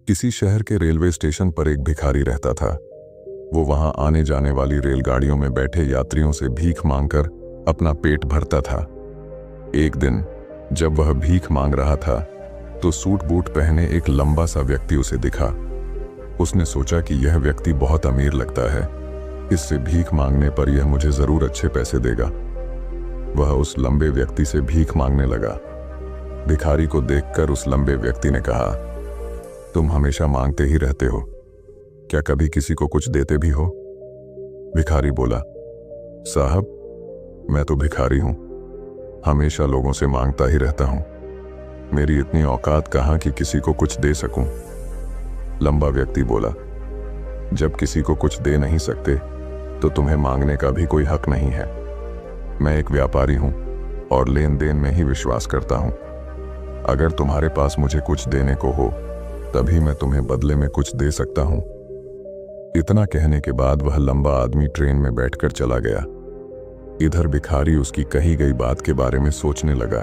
किसी शहर के रेलवे स्टेशन पर एक भिखारी रहता था। वो वहां आने जाने वाली रेलगाड़ियों में बैठे यात्रियों से भीख मांगकर अपना पेट भरता था। एक दिन जब वह भीख मांग रहा था तो सूट बूट पहने एक लंबा सा व्यक्ति उसे दिखा। उसने सोचा कि यह व्यक्ति बहुत अमीर लगता है, इससे भीख मांगने पर यह मुझे जरूर अच्छे पैसे देगा। वह उस लंबे व्यक्ति से भीख मांगने लगा। भिखारी को देखकर उस लंबे व्यक्ति ने कहा, तुम हमेशा मांगते ही रहते हो, क्या कभी किसी को कुछ देते भी हो? भिखारी बोला, साहब मैं तो भिखारी हूं, हमेशा लोगों से मांगता ही रहता हूं, मेरी इतनी औकात कहां कि किसी को कुछ दे सकूं। लंबा व्यक्ति बोला, जब किसी को कुछ दे नहीं सकते तो तुम्हें मांगने का भी कोई हक नहीं है। मैं एक व्यापारी हूं और लेन देन में ही विश्वास करता हूं। अगर तुम्हारे पास मुझे कुछ देने को हो तभी मैं तुम्हें बदले में कुछ दे सकता हूं। इतना कहने के बाद वह लंबा आदमी ट्रेन में बैठकर चला गया। इधर भिखारी उसकी कही गई बात के बारे में सोचने लगा।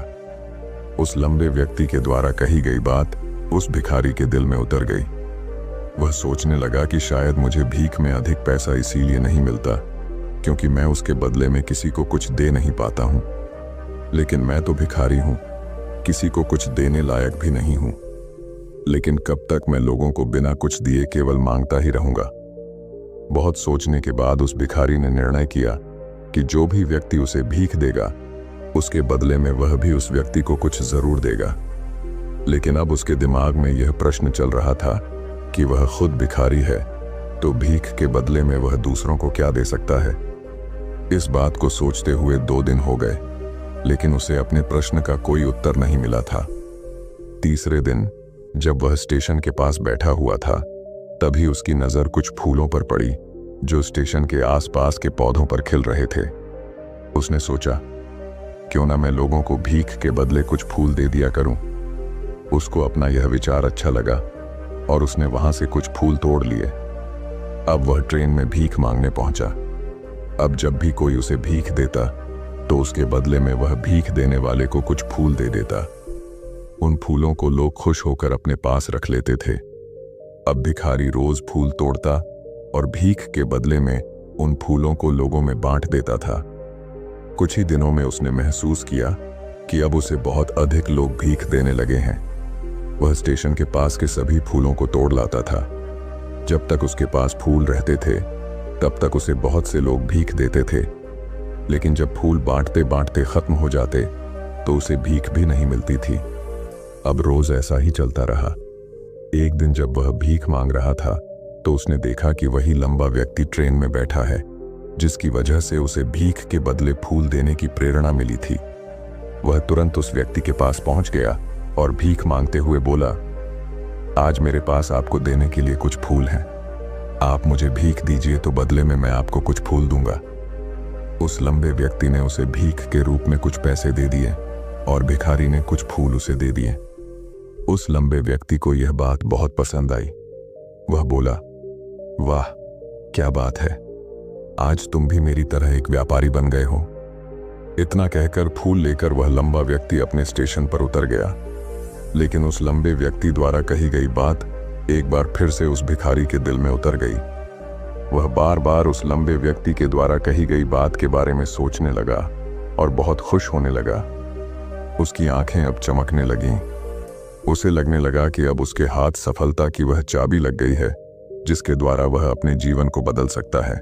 उस लंबे व्यक्ति के द्वारा कही गई बात उस भिखारी के दिल में उतर गई। वह सोचने लगा कि शायद मुझे भीख में अधिक पैसा इसीलिए नहीं मिलता क्योंकि मैं उसके बदले में किसी को कुछ दे नहीं पाता हूं। लेकिन मैं तो भिखारी हूं, किसी को कुछ देने लायक भी नहीं हूं। लेकिन कब तक मैं लोगों को बिना कुछ दिए केवल मांगता ही रहूंगा? बहुत सोचने के बाद उस भिखारी ने निर्णय किया कि जो भी व्यक्ति उसे भीख देगा उसके बदले में वह भी उस व्यक्ति को कुछ जरूर देगा। लेकिन अब उसके दिमाग में यह प्रश्न चल रहा था कि वह खुद भिखारी है तो भीख के बदले में वह दूसरों को क्या दे सकता है। इस बात को सोचते हुए 2 दिन हो गए, लेकिन उसे अपने प्रश्न का कोई उत्तर नहीं मिला था। तीसरे दिन जब वह स्टेशन के पास बैठा हुआ था तभी उसकी नजर कुछ फूलों पर पड़ी जो स्टेशन के आसपास के पौधों पर खिल रहे थे। उसने सोचा, क्यों ना मैं लोगों को भीख के बदले कुछ फूल दे दिया करूं। उसको अपना यह विचार अच्छा लगा और उसने वहां से कुछ फूल तोड़ लिए। अब वह ट्रेन में भीख मांगने पहुंचा। अब जब भी कोई उसे भीख देता तो उसके बदले में वह भीख देने वाले को कुछ फूल दे देता। उन फूलों को लोग खुश होकर अपने पास रख लेते थे। अब भिखारी रोज फूल तोड़ता और भीख के बदले में उन फूलों को लोगों में बांट देता था। कुछ ही दिनों में उसने महसूस किया कि अब उसे बहुत अधिक लोग भीख देने लगे हैं। वह स्टेशन के पास के सभी फूलों को तोड़ लाता था। जब तक उसके पास फूल रहते थे तब तक उसे बहुत से लोग भीख देते थे, लेकिन जब फूल बांटते बांटते खत्म हो जाते तो उसे भीख भी नहीं मिलती थी। अब रोज ऐसा ही चलता रहा। एक दिन जब वह भीख मांग रहा था तो उसने देखा कि वही लंबा व्यक्ति ट्रेन में बैठा है जिसकी वजह से उसे भीख के बदले फूल देने की प्रेरणा मिली थी। वह तुरंत उस व्यक्ति के पास पहुंच गया और भीख मांगते हुए बोला, आज मेरे पास आपको देने के लिए कुछ फूल हैं, आप मुझे भीख दीजिए तो बदले में मैं आपको कुछ फूल दूंगा। उस लंबे व्यक्ति ने उसे भीख के रूप में कुछ पैसे दे दिए और भिखारी ने कुछ फूल उसे दे दिए। उस लंबे व्यक्ति को यह बात बहुत पसंद आई। वह बोला, वाह क्या बात है, आज तुम भी मेरी तरह एक व्यापारी बन गए हो। इतना कहकर फूल लेकर वह लंबा व्यक्ति अपने स्टेशन पर उतर गया। लेकिन उस लंबे व्यक्ति द्वारा कही गई बात एक बार फिर से उस भिखारी के दिल में उतर गई। वह बार बार उस लंबे व्यक्ति के द्वारा कही गई बात के बारे में सोचने लगा और बहुत खुश होने लगा। उसकी आंखें अब चमकने लगीं। उसे लगने लगा कि अब उसके हाथ सफलता की वह चाबी लग गई है जिसके द्वारा वह अपने जीवन को बदल सकता है।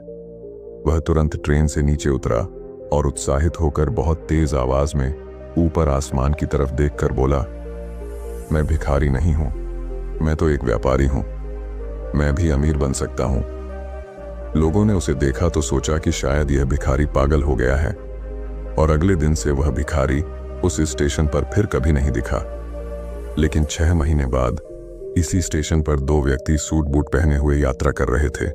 वह तुरंत ट्रेन से नीचे उतरा और उत्साहित होकर बहुत तेज आवाज में ऊपर आसमान की तरफ देखकर बोला, मैं भिखारी नहीं हूं, मैं तो एक व्यापारी हूं, मैं भी अमीर बन सकता हूं। लोगों ने उसे देखा तो सोचा कि शायद यह भिखारी पागल हो गया है और अगले दिन से वह भिखारी उस स्टेशन पर फिर कभी नहीं दिखा। लेकिन 6 महीने बाद इसी स्टेशन पर 2 व्यक्ति सूट बूट पहने हुए यात्रा कर रहे थे।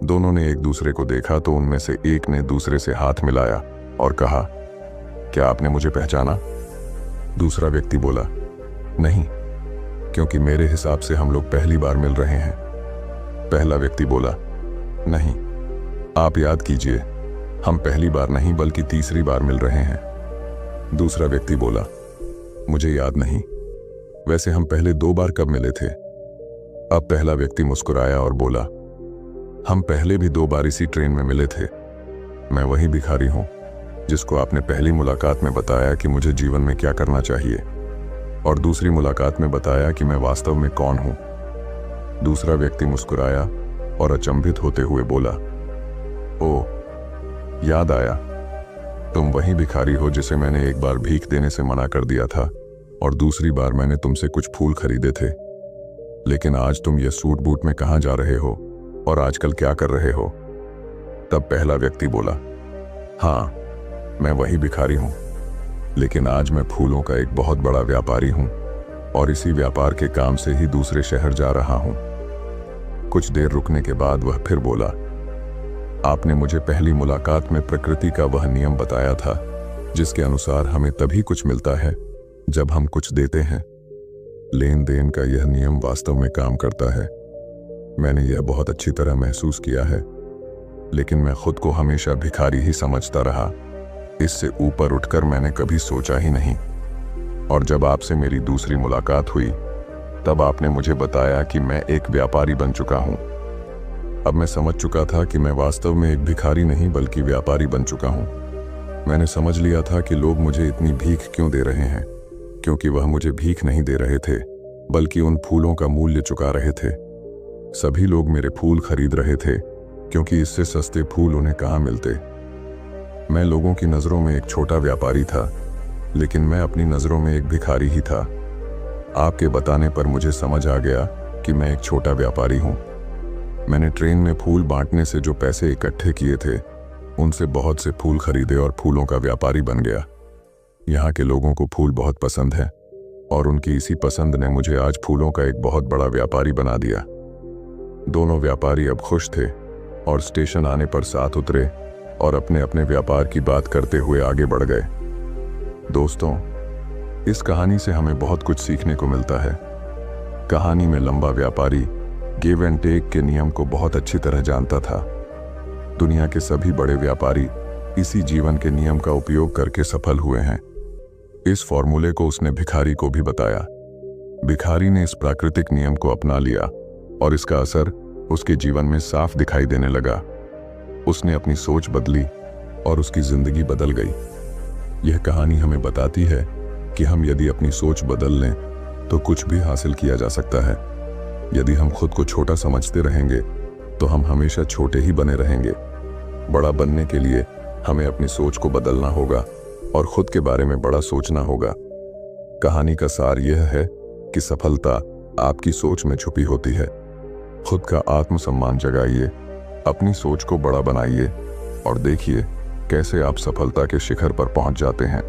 दोनों ने एक दूसरे को देखा तो उनमें से एक ने दूसरे से हाथ मिलाया और कहा, क्या आपने मुझे पहचाना? दूसरा व्यक्ति बोला, नहीं, क्योंकि मेरे हिसाब से हम लोग पहली बार मिल रहे हैं। पहला व्यक्ति बोला, नहीं, आप याद कीजिए, हम पहली बार नहीं बल्कि तीसरी बार मिल रहे हैं। दूसरा व्यक्ति बोला, मुझे याद नहीं, वैसे हम पहले 2 बार कब मिले थे? अब पहला व्यक्ति मुस्कुराया और बोला, हम पहले भी 2 बार इसी ट्रेन में मिले थे। मैं वही भिखारी हूं जिसको आपने पहली मुलाकात में बताया कि मुझे जीवन में क्या करना चाहिए, और दूसरी मुलाकात में बताया कि मैं वास्तव में कौन हूं। दूसरा व्यक्ति मुस्कुराया और अचंभित होते हुए बोला, ओ, याद आया, तुम वही भिखारी हो जिसे मैंने एक बार भीख देने से मना कर दिया था और दूसरी बार मैंने तुमसे कुछ फूल खरीदे थे। लेकिन आज तुम ये सूट बूट में कहाँ जा रहे हो और आजकल क्या कर रहे हो? तब पहला व्यक्ति बोला, हाँ, मैं वही भिखारी हूं, लेकिन आज मैं फूलों का एक बहुत बड़ा व्यापारी हूं और इसी व्यापार के काम से ही दूसरे शहर जा रहा हूं। कुछ देर रुकने के बाद वह फिर बोला, आपने मुझे पहली मुलाकात में प्रकृति का वह नियम बताया था जिसके अनुसार हमें तभी कुछ मिलता है जब हम कुछ देते हैं। लेन देन का यह नियम वास्तव में काम करता है। मैंने यह बहुत अच्छी तरह महसूस किया है, लेकिन मैं खुद को हमेशा भिखारी ही समझता रहा। इससे ऊपर उठकर मैंने कभी सोचा ही नहीं। और जब आपसे मेरी दूसरी मुलाकात हुई तब आपने मुझे बताया कि मैं एक व्यापारी बन चुका हूं। अब मैं समझ चुका था कि मैं वास्तव में एक भिखारी नहीं बल्कि व्यापारी बन चुका हूं। मैंने समझ लिया था कि लोग मुझे इतनी भीख क्यों दे रहे हैं, क्योंकि वह मुझे भीख नहीं दे रहे थे बल्कि उन फूलों का मूल्य चुका रहे थे। सभी लोग मेरे फूल खरीद रहे थे क्योंकि इससे सस्ते फूल उन्हें कहाँ मिलते। मैं लोगों की नज़रों में एक छोटा व्यापारी था, लेकिन मैं अपनी नज़रों में एक भिखारी ही था। आपके बताने पर मुझे समझ आ गया कि मैं एक छोटा व्यापारी हूँ। मैंने ट्रेन में फूल बांटने से जो पैसे इकट्ठे किए थे उनसे बहुत से फूल खरीदे और फूलों का व्यापारी बन गया। यहाँ के लोगों को फूल बहुत पसंद है और उनकी इसी पसंद ने मुझे आज फूलों का एक बहुत बड़ा व्यापारी बना दिया। दोनों व्यापारी अब खुश थे और स्टेशन आने पर साथ उतरे और अपने अपने व्यापार की बात करते हुए आगे बढ़ गए। दोस्तों, इस कहानी से हमें बहुत कुछ सीखने को मिलता है। कहानी में लंबा व्यापारी गिव एंड टेक के नियम को बहुत अच्छी तरह जानता था। दुनिया के सभी बड़े व्यापारी इसी जीवन के नियम का उपयोग करके सफल हुए हैं। इस फॉर्मूले को उसने भिखारी को भी बताया। भिखारी ने इस प्राकृतिक नियम को अपना लिया और इसका असर उसके जीवन में साफ दिखाई देने लगा। उसने अपनी सोच बदली और उसकी जिंदगी बदल गई। यह कहानी हमें बताती है कि हम यदि अपनी सोच बदल लें तो कुछ भी हासिल किया जा सकता है। यदि हम खुद को छोटा समझते रहेंगे तो हम हमेशा छोटे ही बने रहेंगे। बड़ा बनने के लिए हमें अपनी सोच को बदलना होगा और खुद के बारे में बड़ा सोचना होगा। कहानी का सार यह है कि सफलता आपकी सोच में छुपी होती है। खुद का आत्मसम्मान जगाइए, अपनी सोच को बड़ा बनाइए और देखिए कैसे आप सफलता के शिखर पर पहुंच जाते हैं।